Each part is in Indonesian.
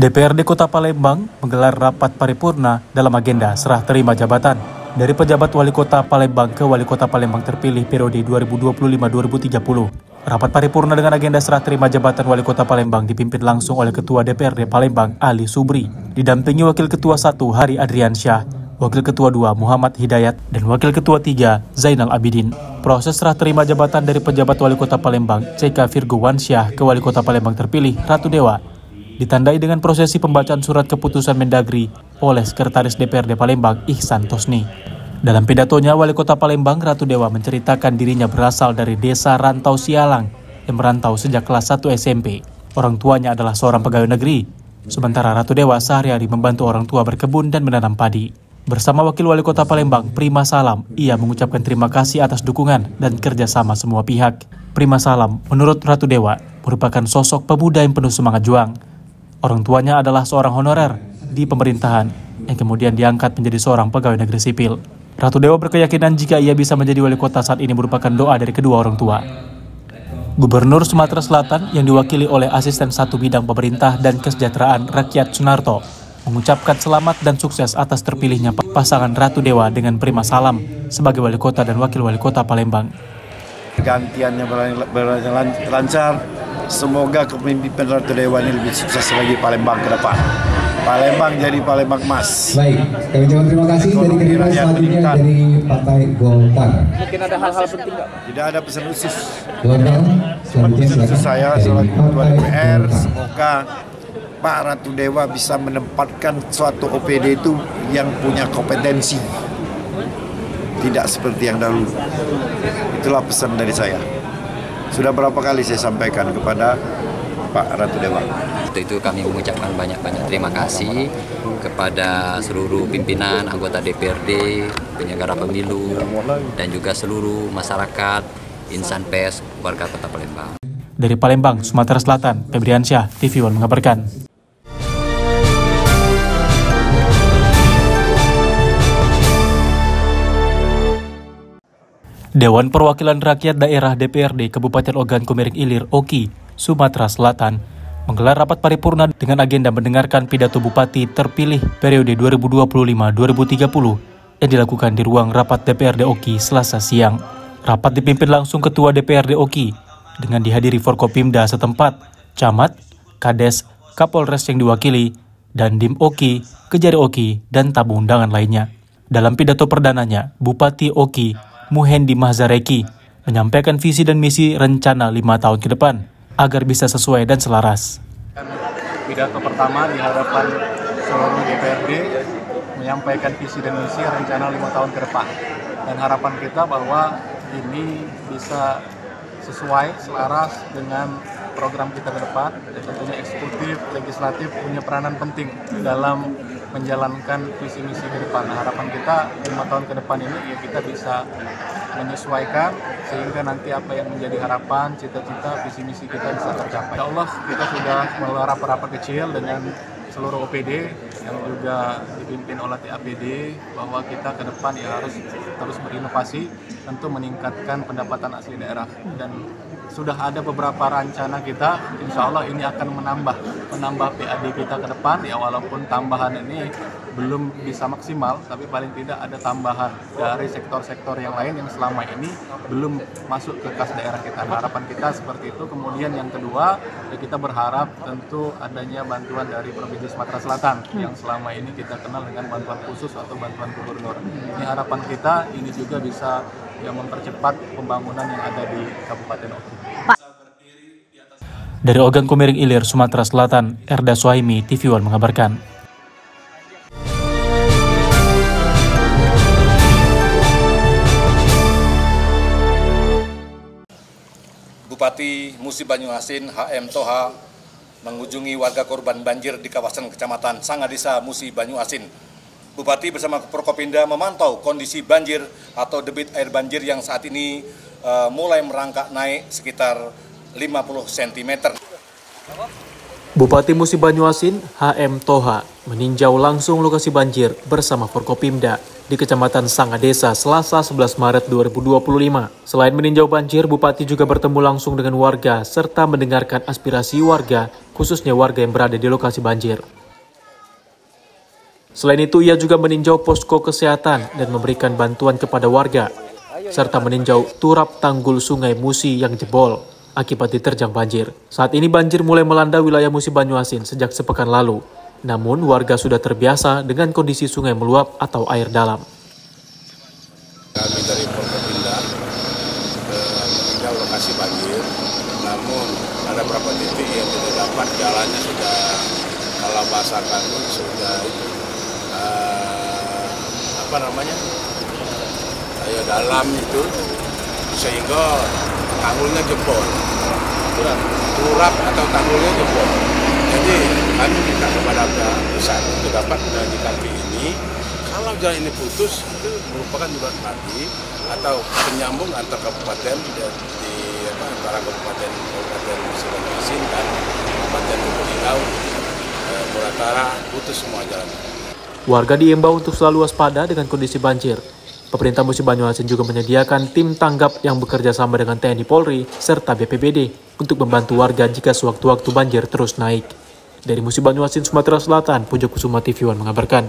DPRD Kota Palembang menggelar rapat paripurna dalam agenda serah terima jabatan dari pejabat Wali Kota Palembang ke Wali Kota Palembang terpilih periode 2025-2030. Rapat paripurna dengan agenda serah terima jabatan Wali Kota Palembang dipimpin langsung oleh Ketua DPRD Palembang Ali Subri, didampingi Wakil Ketua 1 Hari Adriansyah, Wakil Ketua 2 Muhammad Hidayat, dan Wakil Ketua 3 Zainal Abidin. Proses serah terima jabatan dari pejabat Wali Kota Palembang CK Virgowansyah ke Wali Kota Palembang terpilih Ratu Dewa ditandai dengan prosesi pembacaan surat keputusan Mendagri oleh Sekretaris DPRD Palembang Ihsan Tosni. Dalam pidatonya, Wali Kota Palembang Ratu Dewa menceritakan dirinya berasal dari desa Rantau Sialang yang merantau sejak kelas 1 SMP. Orang tuanya adalah seorang pegawai negeri, sementara Ratu Dewa sehari-hari membantu orang tua berkebun dan menanam padi. Bersama Wakil Wali Kota Palembang, Prima Salam, ia mengucapkan terima kasih atas dukungan dan kerjasama semua pihak. Prima Salam, menurut Ratu Dewa, merupakan sosok pemuda yang penuh semangat juang. Orang tuanya adalah seorang honorer di pemerintahan yang kemudian diangkat menjadi seorang pegawai negeri sipil. Ratu Dewa berkeyakinan jika ia bisa menjadi wali kota saat ini merupakan doa dari kedua orang tua. Gubernur Sumatera Selatan yang diwakili oleh Asisten 1 Bidang Pemerintah dan Kesejahteraan Rakyat Sunarto mengucapkan selamat dan sukses atas terpilihnya pasangan Ratu Dewa dengan Prima Salam sebagai wali kota dan wakil wali kota Palembang. Gantiannya berjalan lancar. Semoga kepemimpinan Ratu Dewa ini lebih sukses lagi Palembang ke depan. Palembang jadi Palembang emas. Baik, kami ucapkan terima kasih dari Gerindra, selanjutnya dari Partai Golkar. Mungkin ada hal-hal penting nggak? Tidak ada pesan khusus. Golkar, selanjutnya Pesan khusus saya selaku Ketua Partai DPR, Golkar. semoga Pak Ratu Dewa bisa menempatkan suatu OPD itu yang punya kompetensi. Tidak seperti yang dahulu. Itulah pesan dari saya. Sudah berapa kali saya sampaikan kepada Pak Ratu Dewa. Untuk itu kami mengucapkan banyak-banyak terima kasih kepada seluruh pimpinan, anggota DPRD, penyelenggara pemilu, dan juga seluruh masyarakat, insan pers, warga Kota Palembang. Dari Palembang, Sumatera Selatan, Febriansyah, TV One mengabarkan. Dewan Perwakilan Rakyat Daerah DPRD Kabupaten Ogan Komering Ilir, Oki, Sumatera Selatan, menggelar rapat paripurna dengan agenda mendengarkan pidato Bupati terpilih periode 2025-2030 yang dilakukan di ruang rapat DPRD Oki Selasa siang. Rapat dipimpin langsung Ketua DPRD Oki dengan dihadiri Forkopimda setempat, Camat, Kades, Kapolres yang diwakili, dan Dim Oki, Kejari Oki, dan tamu undangan lainnya. Dalam pidato perdananya, Bupati Oki Muhendi Mahzareki menyampaikan visi dan misi rencana 5 tahun ke depan agar bisa sesuai dan selaras. Pidato pertama di hadapan seluruh DPRD menyampaikan visi dan misi rencana 5 tahun ke depan. Dan harapan kita bahwa ini bisa sesuai, selaras dengan program kita ke depan. Dan tentunya eksekutif, legislatif punya peranan penting dalam menjalankan visi misi ke depan. Nah, harapan kita 5 tahun ke depan ini ya kita bisa menyesuaikan sehingga nanti apa yang menjadi harapan, cita-cita, visi misi kita bisa tercapai. Insya Allah kita sudah melalui rapat-rapat kecil dengan seluruh OPD yang juga dipimpin oleh TAPD bahwa kita ke depan ya harus terus berinovasi, tentu meningkatkan pendapatan asli daerah, dan sudah ada beberapa rencana kita, insya Allah ini akan menambah PAD kita ke depan ya, walaupun tambahan ini belum bisa maksimal, tapi paling tidak ada tambahan dari sektor-sektor yang lain yang selama ini belum masuk ke kas daerah kita. Nah, harapan kita seperti itu. Kemudian yang kedua, ya kita berharap tentu adanya bantuan dari Provinsi Sumatera Selatan yang selama ini kita kenal dengan bantuan khusus atau bantuan gubernur. Ini harapan kita, ini juga bisa yang mempercepat pembangunan yang ada di Kabupaten Oki. Dari Ogan Komering Ilir, Sumatera Selatan, Erda Suhaimi, TV One mengabarkan. Bupati Musi Banyuasin HM Toha mengunjungi warga korban banjir di kawasan Kecamatan Sangadesa, Musi Banyuasin. Bupati bersama Forkopimda memantau kondisi banjir atau debit air banjir yang saat ini mulai merangkak naik sekitar 50 cm. Bupati Musi Banyuasin, HM Toha, meninjau langsung lokasi banjir bersama Forkopimda di Kecamatan Sangadesa Selasa 11 Maret 2025. Selain meninjau banjir, Bupati juga bertemu langsung dengan warga serta mendengarkan aspirasi warga, khususnya warga yang berada di lokasi banjir. Selain itu, ia juga meninjau posko kesehatan dan memberikan bantuan kepada warga, serta meninjau turap tanggul Sungai Musi yang jebol akibat diterjang banjir. Saat ini banjir mulai melanda wilayah Musi Banyuasin sejak sepekan lalu. Namun warga sudah terbiasa dengan kondisi sungai meluap atau air dalam. Kami dari Forkopimda meninjau lokasi banjir, namun ada beberapa titik yang tidak dapat, jalannya sudah, kalau bahasa kami sudah dalam itu, sehingga tanggulnya jebol, turap atau tanggulnya jebol. Jadi kami minta kepada pihak pusat untuk dapat di kaki ini, kalau jalan ini putus, itu merupakan jalan mati atau penyambung antar kabupaten antara kabupaten Musi Banyuasin dan kabupaten Lubuk Linggau, Muratara, putus semua jalan. Warga diimbau untuk selalu waspada dengan kondisi banjir. Pemerintah Musi Banyuasin juga menyediakan tim tanggap yang bekerja sama dengan TNI Polri serta BPBD untuk membantu warga jika sewaktu-waktu banjir terus naik. Dari Musi Banyuasin, Sumatera Selatan, Pujo Kusuma TV One mengabarkan.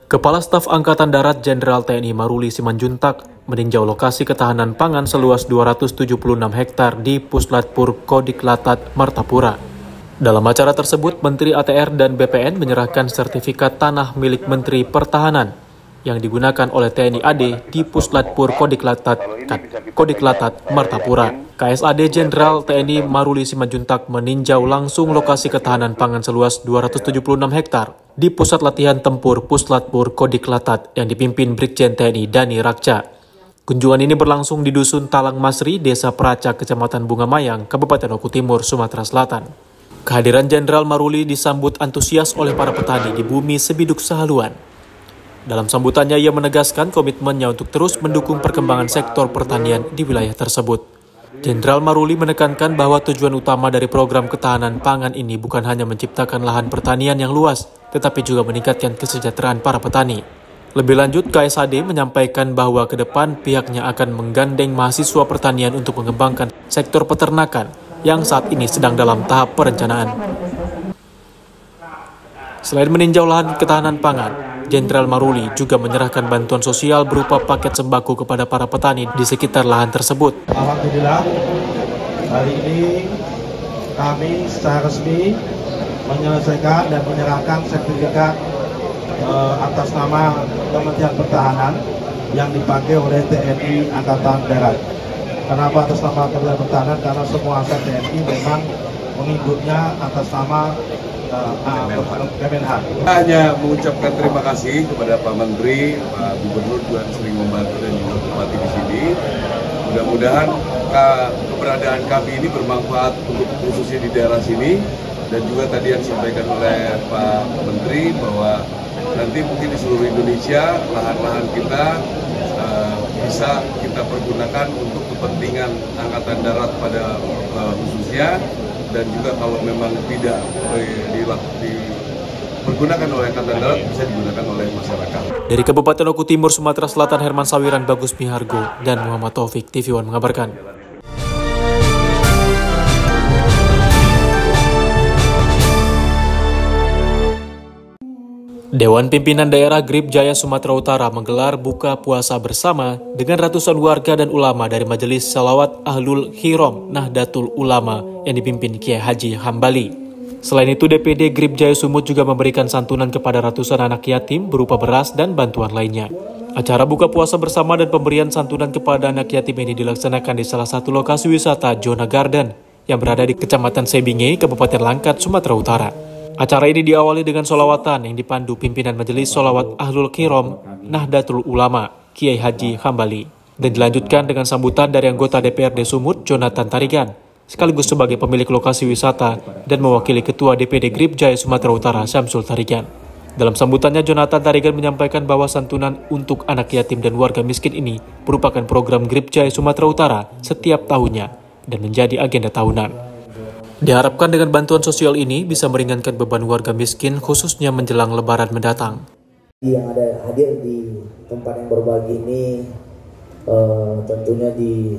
Kepala Staf Angkatan Darat Jenderal TNI Maruli Simanjuntak meninjau lokasi ketahanan pangan seluas 276 hektar di Puslatpur Kodiklatat, Martapura. Dalam acara tersebut, Menteri ATR dan BPN menyerahkan sertifikat tanah milik Menteri Pertahanan yang digunakan oleh TNI AD di Puslatpur Kodiklatat, Martapura. KSAD Jenderal TNI Maruli Simanjuntak meninjau langsung lokasi ketahanan pangan seluas 276 hektar di Pusat Latihan Tempur Puslatpur Kodiklatat yang dipimpin Brigjen TNI Dani Rakca. Kunjungan ini berlangsung di Dusun Talang Masri, Desa Praca, Kecamatan Bunga Mayang, Kabupaten Oku Timur, Sumatera Selatan. Kehadiran Jenderal Maruli disambut antusias oleh para petani di bumi Sebiduk Sahaluan. Dalam sambutannya, ia menegaskan komitmennya untuk terus mendukung perkembangan sektor pertanian di wilayah tersebut. Jenderal Maruli menekankan bahwa tujuan utama dari program ketahanan pangan ini bukan hanya menciptakan lahan pertanian yang luas, tetapi juga meningkatkan kesejahteraan para petani. Lebih lanjut, KSAD menyampaikan bahwa ke depan pihaknya akan menggandeng mahasiswa pertanian untuk mengembangkan sektor peternakan yang saat ini sedang dalam tahap perencanaan. Selain meninjau lahan ketahanan pangan, Jenderal Maruli juga menyerahkan bantuan sosial berupa paket sembako kepada para petani di sekitar lahan tersebut. Alhamdulillah, hari ini kami secara resmi menyelesaikan dan menyerahkan sertifikat atas nama Kementerian Pertahanan yang dipakai oleh TNI Angkatan Darat. Kenapa atas nama Kementerian Pertahanan? Karena semua aset TNI memang mengikutnya atas nama Kemenhan. Hanya mengucapkan terima kasih kepada Pak Menteri, Pak Gubernur juga sering membantu dan juga Bupati di sini. Mudah-mudahan keberadaan kami ini bermanfaat untuk khususnya di daerah sini, dan juga tadi yang disampaikan oleh Pak Menteri bahwa nanti mungkin di seluruh Indonesia lahan-lahan kita bisa kita pergunakan untuk kepentingan Angkatan Darat pada khususnya, dan juga kalau memang tidak dipergunakan oleh Angkatan Darat bisa digunakan oleh masyarakat. Dari Kabupaten Oku Timur, Sumatera Selatan, Herman Sawiran, Bagus Mihargo, dan Muhammad Taufik, TV One mengabarkan. Dewan Pimpinan Daerah Grip Jaya Sumatera Utara menggelar buka puasa bersama dengan ratusan warga dan ulama dari Majelis Salawat Ahlul Khirom Nahdlatul Ulama yang dipimpin Kiai Haji Hambali. Selain itu, DPD Grip Jaya Sumut juga memberikan santunan kepada ratusan anak yatim berupa beras dan bantuan lainnya. Acara buka puasa bersama dan pemberian santunan kepada anak yatim ini dilaksanakan di salah satu lokasi wisata Jona Garden yang berada di Kecamatan Sebinge, Kabupaten Langkat, Sumatera Utara. Acara ini diawali dengan sholawatan yang dipandu pimpinan Majelis Sholawat Ahlul Khirom Nahdlatul Ulama, Kiai Haji Hambali, dan dilanjutkan dengan sambutan dari anggota DPRD Sumut, Jonathan Tarigan, sekaligus sebagai pemilik lokasi wisata dan mewakili Ketua DPD Grip Jaya Sumatera Utara, Syamsul Tarigan. Dalam sambutannya, Jonathan Tarigan menyampaikan bahwa santunan untuk anak yatim dan warga miskin ini merupakan program Grip Jaya Sumatera Utara setiap tahunnya dan menjadi agenda tahunan. Diharapkan dengan bantuan sosial ini bisa meringankan beban warga miskin khususnya menjelang Lebaran mendatang. Yang ada hadir di tempat yang berbagi ini, tentunya di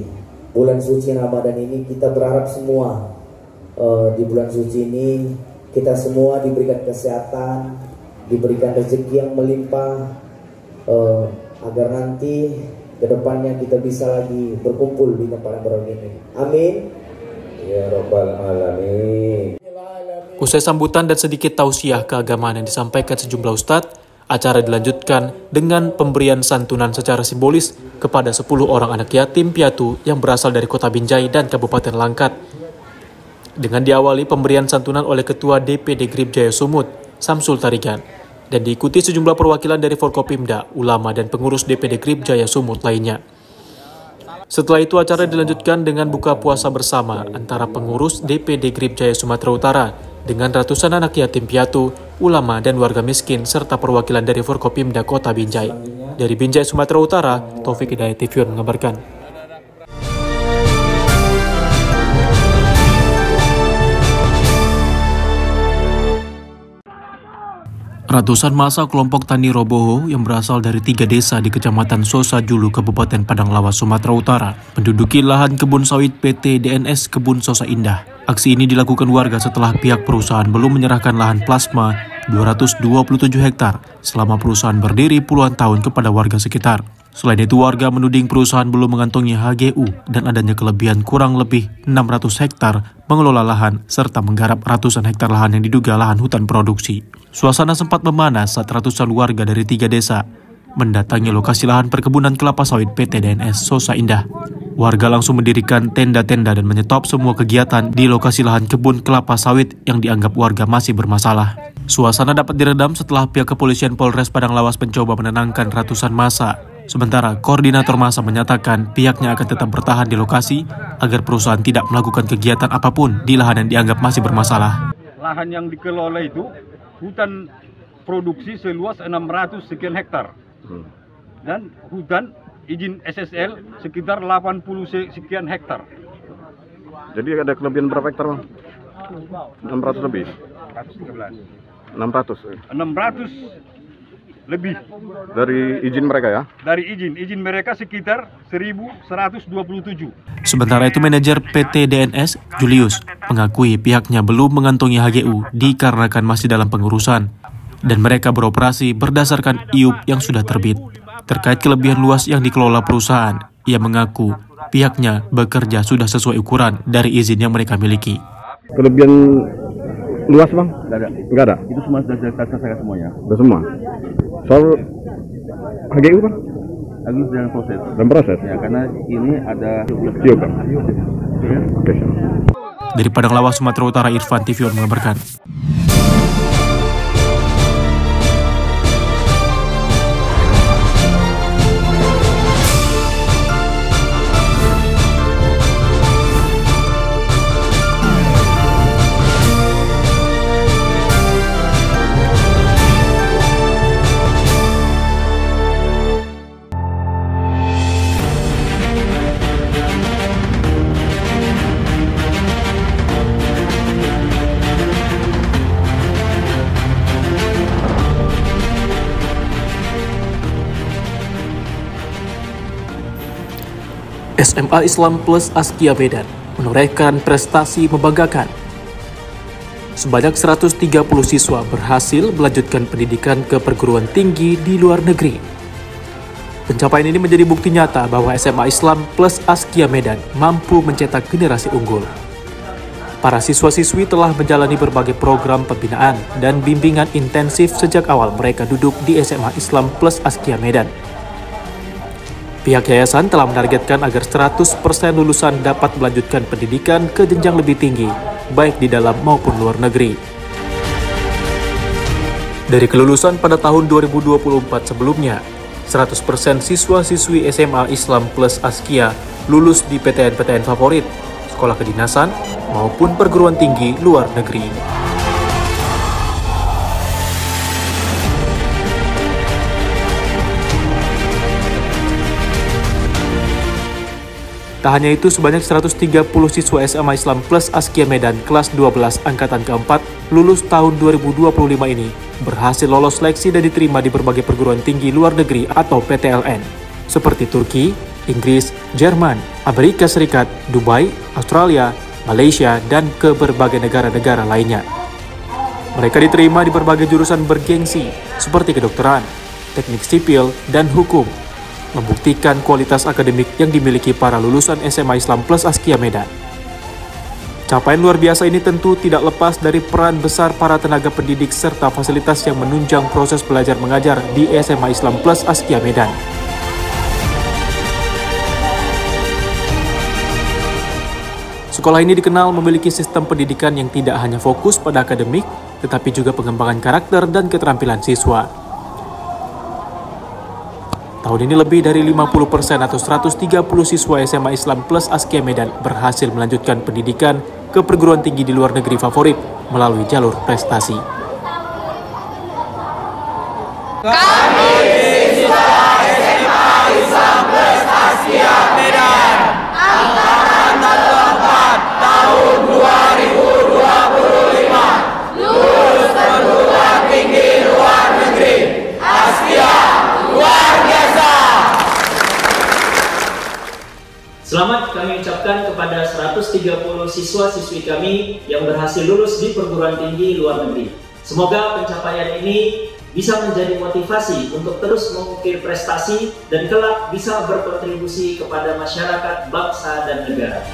bulan suci Ramadan ini kita berharap semua di bulan suci ini kita semua diberikan kesehatan, diberikan rezeki yang melimpah, agar nanti ke depannya kita bisa lagi berkumpul di tempat yang berbagi ini. Amin. Ya Rabbal Alamin. Usai sambutan dan sedikit tausiah keagamaan yang disampaikan sejumlah ustadz, acara dilanjutkan dengan pemberian santunan secara simbolis kepada 10 orang anak yatim piatu yang berasal dari Kota Binjai dan Kabupaten Langkat. Dengan diawali pemberian santunan oleh Ketua DPD Grip Jaya Sumut, Samsul Tarigan, dan diikuti sejumlah perwakilan dari Forkopimda, ulama, dan pengurus DPD Grip Jaya Sumut lainnya. Setelah itu acara dilanjutkan dengan buka puasa bersama antara pengurus DPD Grip Jaya Sumatera Utara dengan ratusan anak yatim piatu, ulama, dan warga miskin, serta perwakilan dari Forkopimda Kota Binjai. Dari Binjai, Sumatera Utara, Taufik Hidayat TV mengabarkan. Ratusan massa kelompok Tani Roboho yang berasal dari 3 desa di Kecamatan Sosa Julu, Kabupaten Padang Lawas, Sumatera Utara, menduduki lahan kebun sawit PT DNS Kebun Sosa Indah. Aksi ini dilakukan warga setelah pihak perusahaan belum menyerahkan lahan plasma 227 hektar selama perusahaan berdiri puluhan tahun kepada warga sekitar. Selain itu, warga menuding perusahaan belum mengantongi HGU dan adanya kelebihan kurang lebih 600 hektar mengelola lahan serta menggarap ratusan hektar lahan yang diduga lahan hutan produksi. Suasana sempat memanas saat ratusan warga dari 3 desa mendatangi lokasi lahan perkebunan kelapa sawit PT DNS Sosa Indah. Warga langsung mendirikan tenda-tenda dan menyetop semua kegiatan di lokasi lahan kebun kelapa sawit yang dianggap warga masih bermasalah. Suasana dapat diredam setelah pihak kepolisian Polres Padang Lawas mencoba menenangkan ratusan massa. Sementara koordinator massa menyatakan pihaknya akan tetap bertahan di lokasi agar perusahaan tidak melakukan kegiatan apapun di lahan yang dianggap masih bermasalah. Lahan yang dikelola itu hutan produksi seluas 600 sekian hektar dan hutan izin SSL sekitar 80 sekian hektar. Jadi ada kelebihan berapa hektar, Bang? 600 lebih? 600 lebih. Dari izin mereka ya? Dari izin mereka sekitar 1127. Sementara itu manajer PT DNS, Julius, mengakui pihaknya belum mengantongi HGU dikarenakan masih dalam pengurusan dan mereka beroperasi berdasarkan IUP yang sudah terbit. Terkait kelebihan luas yang dikelola perusahaan, ia mengaku pihaknya bekerja sudah sesuai ukuran dari izin yang mereka miliki. Kelebihan luas, Bang? Nggak ada? Itu semua sudah saya semuanya. Sudah semua? Soal HGU, Bang? HGU dalam proses. Dalam proses? Ya, karena ini ada IUP, Bang? Ya. Oke. Dari Padang Lawas, Sumatera Utara, Irfan TV mengabarkan. SMA Islam Plus Askia Medan menorehkan prestasi membanggakan. Sebanyak 130 siswa berhasil melanjutkan pendidikan ke perguruan tinggi di luar negeri. Pencapaian ini menjadi bukti nyata bahwa SMA Islam Plus Askia Medan mampu mencetak generasi unggul. Para siswa-siswi telah menjalani berbagai program pembinaan dan bimbingan intensif sejak awal mereka duduk di SMA Islam Plus Askia Medan. Pihak yayasan telah menargetkan agar 100% lulusan dapat melanjutkan pendidikan ke jenjang lebih tinggi, baik di dalam maupun luar negeri. Dari kelulusan pada tahun 2024 sebelumnya, 100% siswa-siswi SMA Islam Plus Askia lulus di PTN-PTN favorit, sekolah kedinasan, maupun perguruan tinggi luar negeri. Tak hanya itu, sebanyak 130 siswa SMA Islam Plus Askia Medan kelas 12 angkatan keempat lulus tahun 2025 ini berhasil lolos seleksi dan diterima di berbagai perguruan tinggi luar negeri atau PTLN, seperti Turki, Inggris, Jerman, Amerika Serikat, Dubai, Australia, Malaysia, dan ke berbagai negara-negara lainnya. Mereka diterima di berbagai jurusan bergengsi seperti kedokteran, teknik sipil, dan hukum, membuktikan kualitas akademik yang dimiliki para lulusan SMA Islam Plus Askia Medan. Capaian luar biasa ini tentu tidak lepas dari peran besar para tenaga pendidik serta fasilitas yang menunjang proses belajar mengajar di SMA Islam Plus Askia Medan. Sekolah ini dikenal memiliki sistem pendidikan yang tidak hanya fokus pada akademik, tetapi juga pengembangan karakter dan keterampilan siswa. Tahun ini lebih dari 50% atau 130 siswa SMA Islam Plus Askia Medan berhasil melanjutkan pendidikan ke perguruan tinggi di luar negeri favorit melalui jalur prestasi. Kami siswa SMA Islam Plus Askia Medan angkatan 4 tahun 2025 lulus perguruan tinggi luar negeri Askia luar biasa. Selamat kami ucapkan kepada 130 siswa-siswi kami yang berhasil lulus di perguruan tinggi luar negeri. Semoga pencapaian ini bisa menjadi motivasi untuk terus mengukir prestasi dan kelak bisa berkontribusi kepada masyarakat, bangsa, dan negara.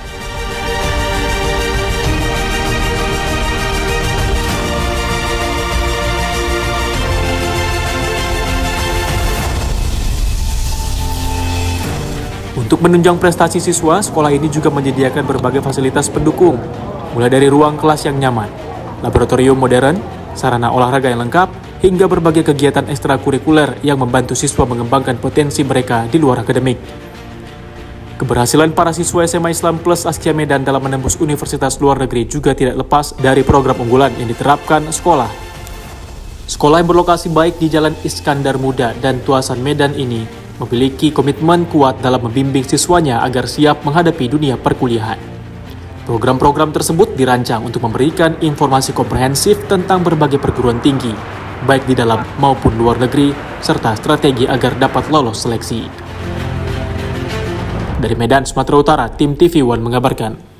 Untuk menunjang prestasi siswa, sekolah ini juga menyediakan berbagai fasilitas pendukung, mulai dari ruang kelas yang nyaman, laboratorium modern, sarana olahraga yang lengkap, hingga berbagai kegiatan ekstrakurikuler yang membantu siswa mengembangkan potensi mereka di luar akademik. Keberhasilan para siswa SMA Islam Plus Askia Medan dalam menembus universitas luar negeri juga tidak lepas dari program unggulan yang diterapkan sekolah. Sekolah yang berlokasi baik di Jalan Iskandar Muda dan Tuasan Medan ini memiliki komitmen kuat dalam membimbing siswanya agar siap menghadapi dunia perkuliahan. Program-program tersebut dirancang untuk memberikan informasi komprehensif tentang berbagai perguruan tinggi, baik di dalam maupun luar negeri, serta strategi agar dapat lolos seleksi. Dari Medan, Sumatera Utara, tim TV One mengabarkan.